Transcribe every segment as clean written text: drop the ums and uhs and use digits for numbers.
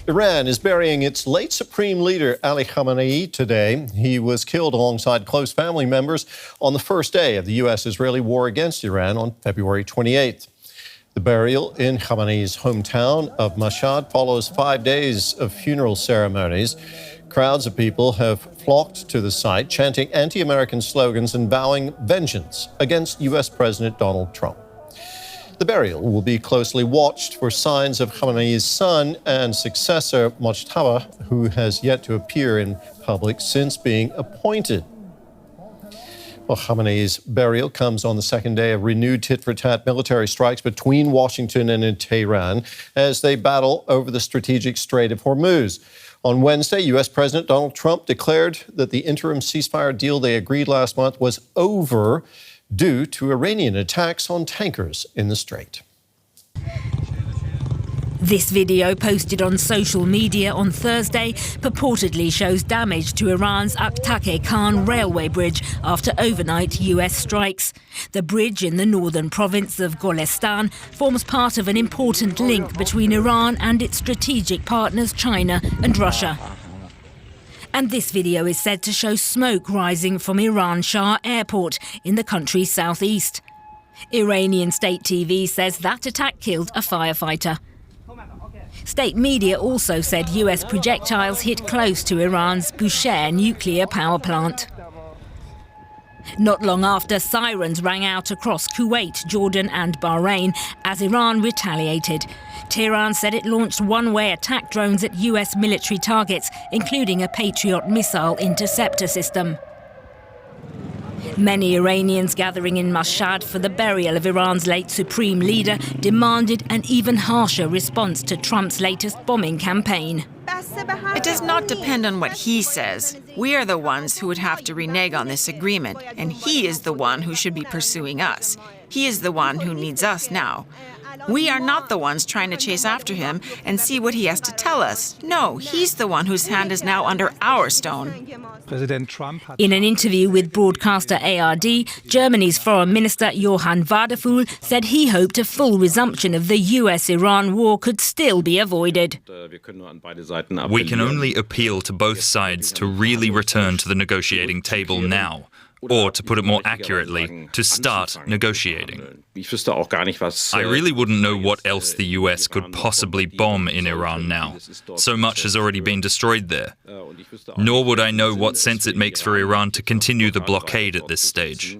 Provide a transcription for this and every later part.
Iran is burying its late Supreme Leader Ali Khamenei today. He was killed alongside close family members on the first day of the U.S.-Israeli war against Iran on February 28th. The burial in Khamenei's hometown of Mashhad follows 5 days of funeral ceremonies. Crowds of people have flocked to the site, chanting anti-American slogans and vowing vengeance against U.S. President Donald Trump. The burial will be closely watched for signs of Khamenei's son and successor, Mashhad, who has yet to appear in public since being appointed. Well, Khamenei's burial comes on the second day of renewed tit-for-tat military strikes between Washington and Tehran as they battle over the strategic Strait of Hormuz. On Wednesday, U.S. President Donald Trump declared that the interim ceasefire deal they agreed last month was over due to Iranian attacks on tankers in the strait. This video, posted on social media on Thursday, purportedly shows damage to Iran's Aktake Khan railway bridge after overnight US strikes. The bridge in the northern province of Golestan forms part of an important link between Iran and its strategic partners China and Russia. And this video is said to show smoke rising from Iran Shah Airport in the country's southeast. Iranian state TV says that attack killed a firefighter. State media also said US projectiles hit close to Iran's Bushehr nuclear power plant. Not long after, sirens rang out across Kuwait, Jordan and Bahrain as Iran retaliated. Tehran said it launched one-way attack drones at US military targets, including a Patriot missile interceptor system. Many Iranians gathering in Mashhad for the burial of Iran's late Supreme Leader demanded an even harsher response to Trump's latest bombing campaign. It does not depend on what he says. We are the ones who would have to renege on this agreement, and he is the one who should be pursuing us. He is the one who needs us now. We are not the ones trying to chase after him and see what he has to tell us. No, he's the one whose hand is now under our stone. In an interview with broadcaster ARD, Germany's Foreign Minister Johann Wadephul said he hoped a full resumption of the US-Iran war could still be avoided. We can only appeal to both sides to really return to the negotiating table now. Or, to put it more accurately, to start negotiating. I really wouldn't know what else the US could possibly bomb in Iran now. So much has already been destroyed there. Nor would I know what sense it makes for Iran to continue the blockade at this stage.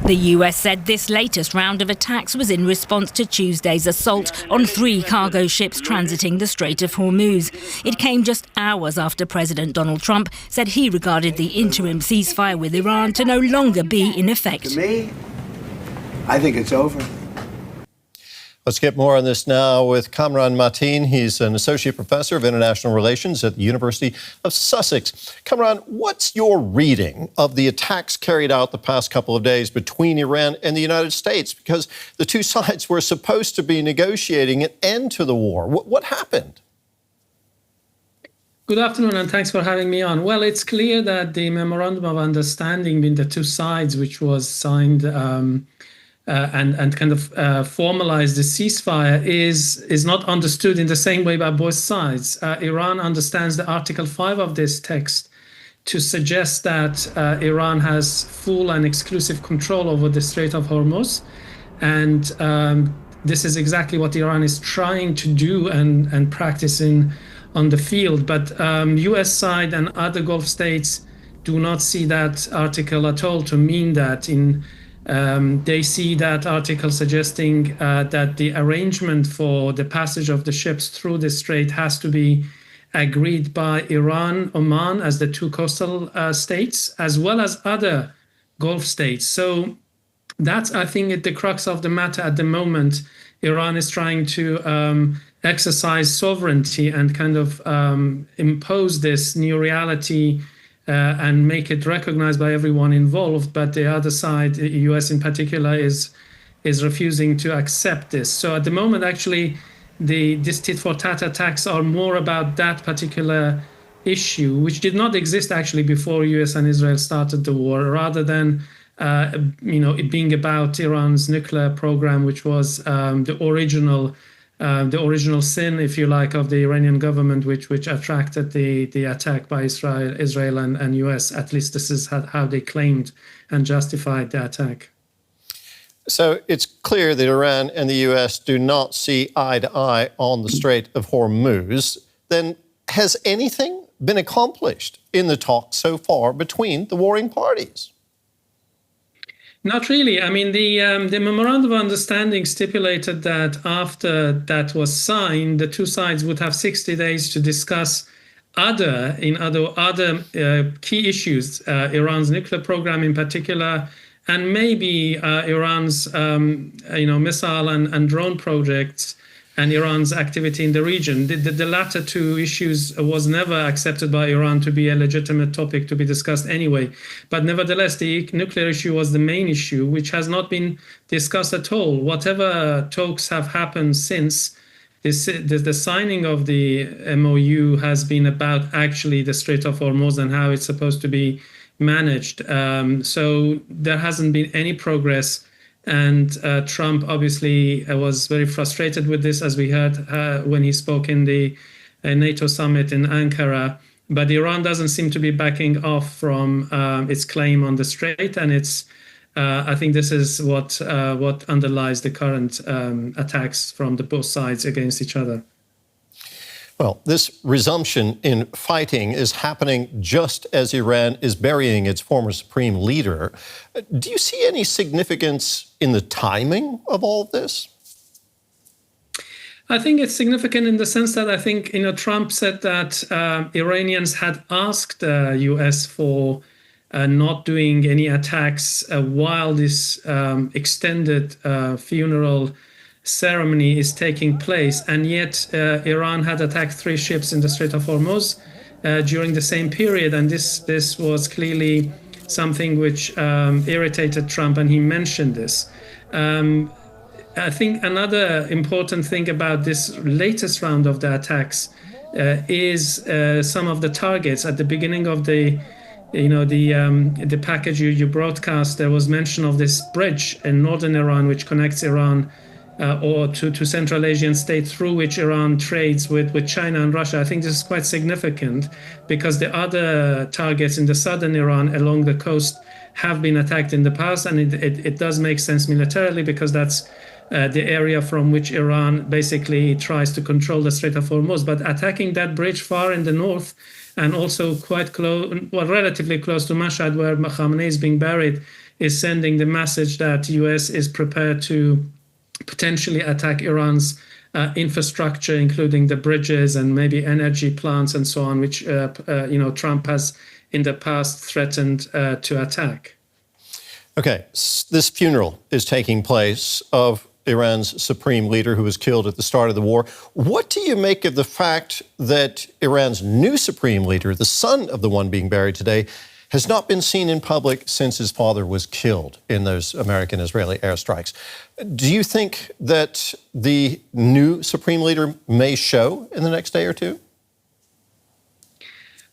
The US said this latest round of attacks was in response to Tuesday's assault on 3 cargo ships transiting the Strait of Hormuz. It came just hours after President Donald Trump said he regarded the interim ceasefire with Iran to no longer be in effect. To me, I think it's over. Let's get more on this now with Kamran Matin. He's an associate professor of international relations at the University of Sussex. Kamran, what's your reading of the attacks carried out the past couple of days between Iran and the United States? Because the two sides were supposed to be negotiating an end to the war. What happened? Good afternoon, and thanks for having me on. Well, it's clear that the memorandum of understanding between the two sides, which was signed and kind of formalized the ceasefire, is not understood in the same way by both sides. Iran understands the Article 5 of this text to suggest that Iran has full and exclusive control over the Strait of Hormuz. And this is exactly what Iran is trying to do and practicing on the field. But US side and other Gulf states do not see that article at all to mean that. They see that article suggesting that the arrangement for the passage of the ships through the strait has to be agreed by Iran, Oman as the 2 coastal states, as well as other Gulf states. So that's, I think, at the crux of the matter at the moment. Iran is trying to exercise sovereignty and kind of impose this new reality and make it recognized by everyone involved. But the other side, the US in particular, is refusing to accept this. So at the moment, actually, these tit-for-tat attacks are more about that particular issue, which did not exist actually before US and Israel started the war, rather than it being about Iran's nuclear program, which was the original the original sin, if you like, of the Iranian government, which attracted the attack by Israel and US. At least this is how they claimed and justified the attack. So it's clear that Iran and the U.S. do not see eye to eye on the Strait of Hormuz. Then has anything been accomplished in the talks so far between the warring parties? Not really. I mean, the memorandum of understanding stipulated that after that was signed, the two sides would have 60 days to discuss other key issues, Iran's nuclear program in particular, and maybe Iran's missile and drone projects and Iran's activity in the region. The latter two issues was never accepted by Iran to be a legitimate topic to be discussed anyway. But nevertheless, the nuclear issue was the main issue, which has not been discussed at all. Whatever talks have happened since the signing of the MOU has been about actually the Strait of Hormuz and how it's supposed to be managed. So there hasn't been any progress. And Trump obviously was very frustrated with this, as we heard when he spoke in the NATO summit in Ankara. But Iran doesn't seem to be backing off from its claim on the strait, and I think this is what underlies the current attacks from both sides against each other. Well, this resumption in fighting is happening just as Iran is burying its former supreme leader. Do you see any significance in the timing of all of this? I think it's significant in the sense that I think, Trump said that Iranians had asked the U.S. for not doing any attacks while this extended funeral ceremony is taking place, and yet Iran had attacked 3 ships in the Strait of Hormuz during the same period, and this was clearly something which irritated Trump, and he mentioned this. I think another important thing about this latest round of the attacks is some of the targets. At the beginning of the package you broadcast, there was mention of this bridge in northern Iran which connects Iran or to Central Asian states through which Iran trades with China and Russia. I think this is quite significant because the other targets in the southern Iran along the coast have been attacked in the past, and it does make sense militarily because that's the area from which Iran basically tries to control the Strait of Hormuz. But attacking that bridge far in the north and also quite close, relatively close to Mashhad, where Khamenei is being buried, is sending the message that the US is prepared to potentially attack Iran's infrastructure, including the bridges and maybe energy plants and so on, which Trump has in the past threatened to attack. Okay, this funeral is taking place of Iran's supreme leader who was killed at the start of the war. What do you make of the fact that Iran's new supreme leader, the son of the one being buried today, has not been seen in public since his father was killed in those American-Israeli airstrikes? Do you think that the new supreme leader may show in the next day or two?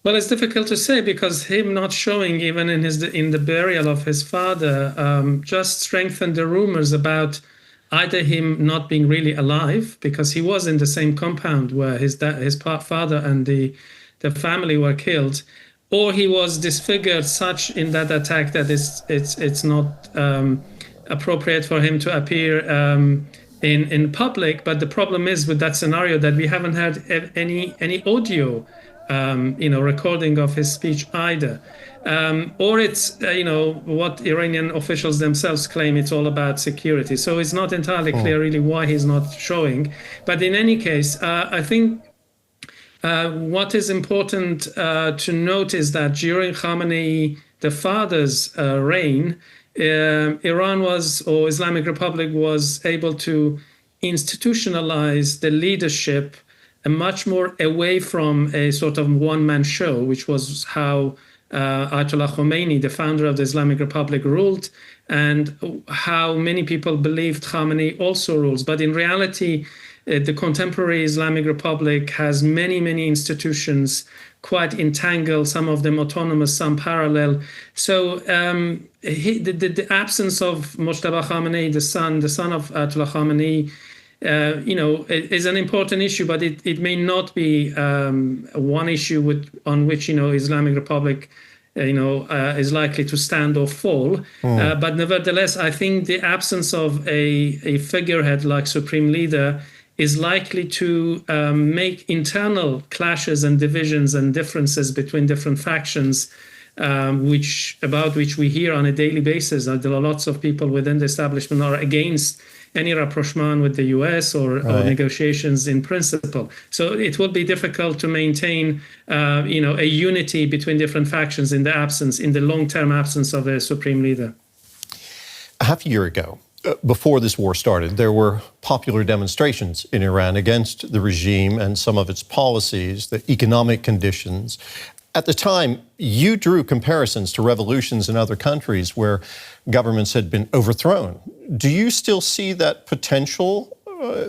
Well, it's difficult to say because him not showing even in the burial of his father just strengthened the rumors about either him not being really alive, because he was in the same compound where his father and the family were killed, or he was disfigured such in that attack that it's not appropriate for him to appear in public. But the problem is with that scenario that we haven't had any audio recording of his speech either. Or it's, what Iranian officials themselves claim it's all about security. So it's not entirely clear really why he's not showing. But in any case, I think what is important to note is that during Khamenei, the father's reign, Iran or Islamic Republic was able to institutionalize the leadership much more away from a sort of one-man show, which was how Ayatollah Khomeini, the founder of the Islamic Republic, ruled, and how many people believed Khamenei also rules. But in reality, the contemporary Islamic Republic has many, many institutions, quite entangled, some of them autonomous, some parallel. So the absence of Mojtaba Khamenei, the son of Ayatollah Khamenei, is an important issue, but it may not be one issue on which Islamic Republic is likely to stand or fall. But nevertheless, I think the absence of a figurehead like Supreme Leader is likely to make internal clashes and divisions and differences between different factions, about which we hear on a daily basis. There are lots of people within the establishment are against any rapprochement with the US or negotiations in principle. So it will be difficult to maintain, a unity between different factions in the long-term absence of a supreme leader. Half a year ago, before this war started, there were popular demonstrations in Iran against the regime and some of its policies, the economic conditions. At the time, you drew comparisons to revolutions in other countries where governments had been overthrown. Do you still see that potential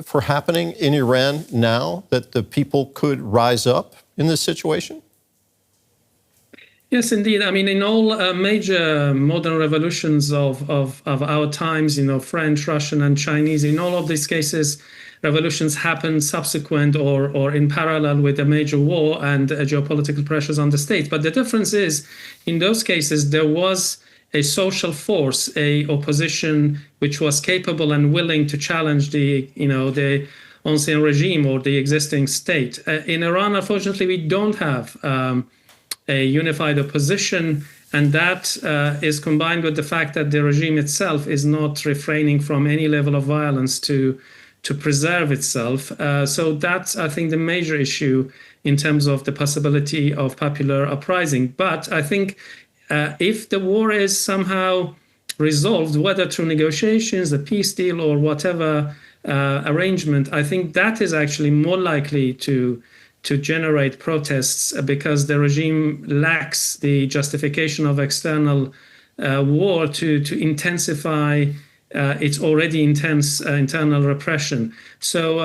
for happening in Iran now, that the people could rise up in this situation? Yes, indeed. I mean, in all major modern revolutions of our times, French, Russian, and Chinese, in all of these cases, revolutions happen subsequent or in parallel with a major war and geopolitical pressures on the state. But the difference is, in those cases, there was a social force, a opposition which was capable and willing to challenge the ancien regime or the existing state. In Iran, unfortunately, we don't have a unified opposition, and that is combined with the fact that the regime itself is not refraining from any level of violence to preserve itself. So that's, I think, the major issue in terms of the possibility of popular uprising. But I think if the war is somehow resolved, whether through negotiations, a peace deal, or whatever arrangement, I think that is actually more likely to generate protests, because the regime lacks the justification of external war to intensify its already intense internal repression. So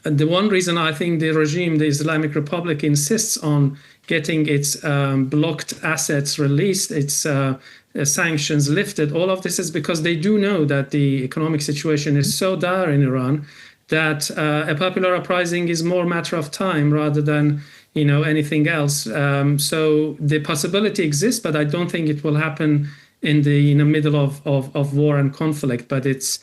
the one reason I think the regime, the Islamic Republic, insists on getting its blocked assets released, its sanctions lifted, all of this is because they do know that the economic situation is so dire in Iran that a popular uprising is more a matter of time rather than anything else. So the possibility exists, but I don't think it will happen in the middle of war and conflict. But it's,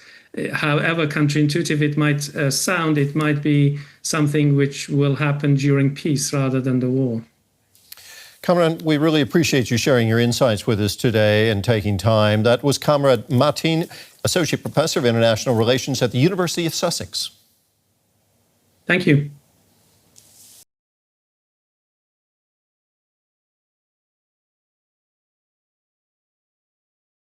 however counterintuitive it might sound, it might be something which will happen during peace rather than the war. Kamran, we really appreciate you sharing your insights with us today and taking time. That was Kamran Matin, Associate Professor of International Relations at the University of Sussex. Thank you.